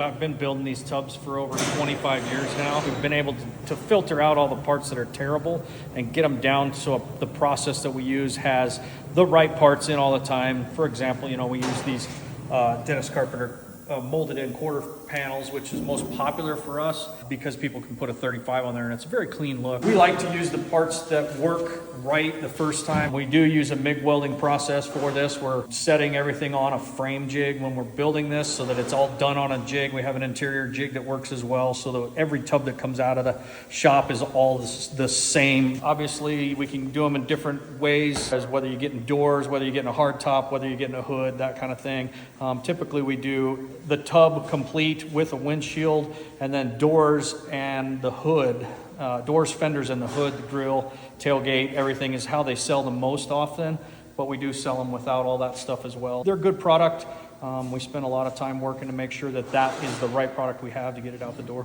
I've been building these tubs for over 25 years now. We've been able to filter out all the parts that are terrible and get them down so the process that we use has the right parts in all the time. For example, we use these Dennis Carpenter molded in quarter panels, which is most popular for us because people can put a 35 on there and it's a very clean look. We like to use the parts that work right the first time. We do use a MIG welding process for this. We're setting everything on a frame jig when we're building this so that it's all done on a jig. We have an interior jig that works as well so that every tub that comes out of the shop is all the same. Obviously, we can do them in different ways, as whether you're getting doors, whether you're getting a hard top, whether you're getting a hood, that kind of thing. Typically, we do the tub complete with a windshield and then doors and the hood. Doors, fenders, and the hood, the grill, tailgate, everything is how they sell them most often, but we do sell them without all that stuff as well. They're a good product. We spend a lot of time working to make sure that that is the right product we have to get it out the door.